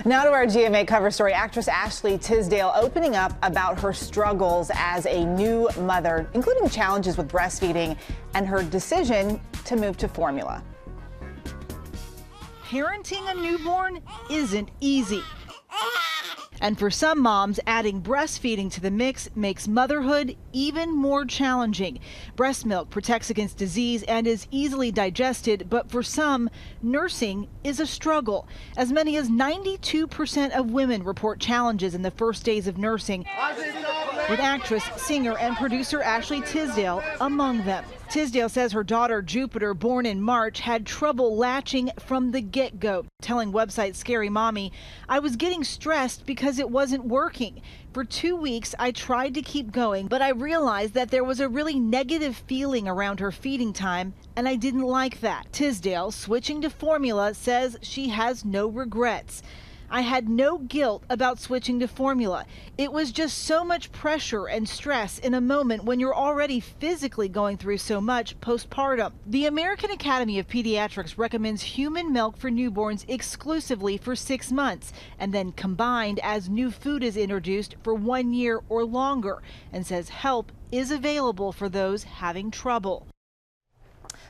Now to our GMA cover story. Actress Ashley Tisdale opening up about her struggles as a new mother, including challenges with breastfeeding and her decision to move to formula. Parenting a newborn isn't easy. And for some moms, adding breastfeeding to the mix makes motherhood even more challenging. Breast milk protects against disease and is easily digested, but for some, nursing is a struggle. As many as 92% of women report challenges in the first days of nursing, with actress, singer, and producer Ashley Tisdale among them. Tisdale says her daughter Jupiter, born in March, had trouble latching from the get-go, telling website Scary Mommy, "I was getting stressed because it wasn't working. For 2 weeks, I tried to keep going, but I realized that there was a really negative feeling around her feeding time, and I didn't like that." Tisdale, switching to formula, says she has no regrets. "I had no guilt about switching to formula. It was just so much pressure and stress in a moment when you're already physically going through so much postpartum." The American Academy of Pediatrics recommends human milk for newborns exclusively for 6 months and then combined as new food is introduced for 1 year or longer, and says help is available for those having trouble.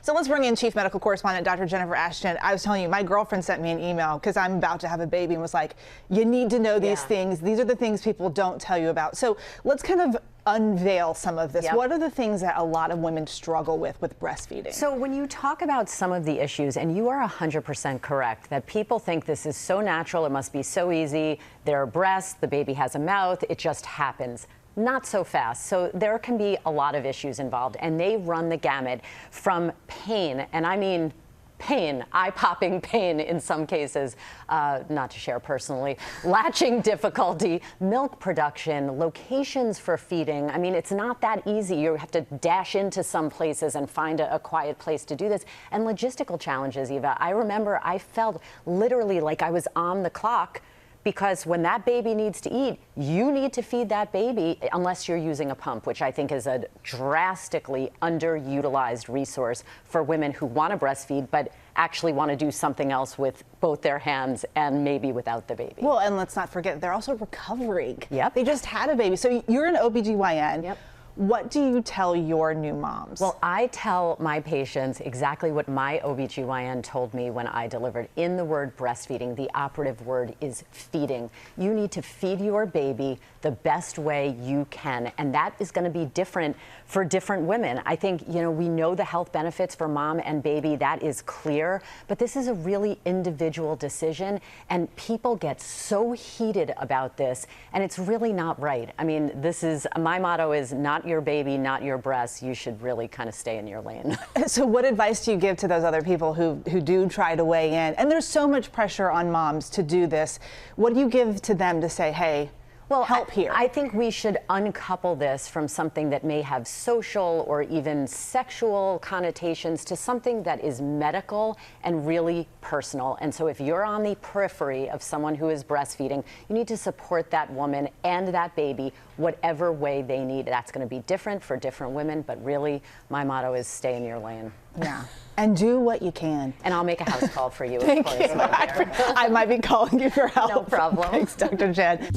So let's bring in Chief Medical Correspondent Dr. Jennifer Ashton. I was telling you, my girlfriend sent me an email because I'm about to have a baby and was like, you need to know these things. These are the things people don't tell you about. So let's kind of unveil some of this. What are the things that a lot of women struggle with breastfeeding? So when you talk about some of the issues, and you are 100% correct, that people think this is so natural, it must be so easy, there are breasts, the baby has a mouth, it just happens. Not so fast. So there can be a lot of issues involved, and they run the gamut from pain, and I mean pain, eye-popping pain in some cases, not to share personally, latching difficulty, milk production, locations for feeding. I mean, it's not that easy. You have to dash into some places and find a quiet place to do this. And logistical challenges, Eva. I remember I felt literally like I was on the clock, because when that baby needs to eat, you need to feed that baby unless you're using a pump, which I think is a drastically underutilized resource for women who want to breastfeed but actually want to do something else with both their hands and maybe without the baby. Well, and let's not forget, they're also recovering. Yep. They just had a baby. So you're an OBGYN. Yep. What do you tell your new moms? Well, I tell my patients exactly what my OBGYN told me when I delivered. In the word breastfeeding, the operative word is feeding. You need to feed your baby the best way you can, and that is going to be different for different women. I think, you know, we know the health benefits for mom and baby, that is clear, but this is a really individual decision, and people get so heated about this, and it's really not right. I mean, this is, my motto is not your baby, not your breasts. You should really kind of stay in your lane. So what advice do you give to those other people who do try to weigh in? And there's so much pressure on moms to do this. What do you give to them to say, hey, help here? I think we should uncouple this from something that may have social or even sexual connotations to something that is medical and really personal. And so if you're on the periphery of someone who is breastfeeding, you need to support that woman and that baby whatever way they need. That's going to be different for different women, but really my motto is stay in your lane. Yeah. And do what you can. And I'll make a house call for you. Thank you. I might be calling you for help. No problem. Thanks, Dr. Jen.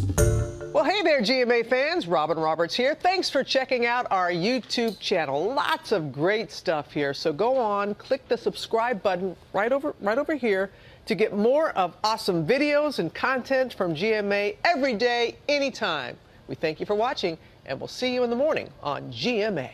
Well, hey there, GMA fans. Robin Roberts here. Thanks for checking out our YouTube channel. Lots of great stuff here. So go on, click the subscribe button right over here to get more of awesome videos and content from GMA every day, anytime. We thank you for watching, and we'll see you in the morning on GMA.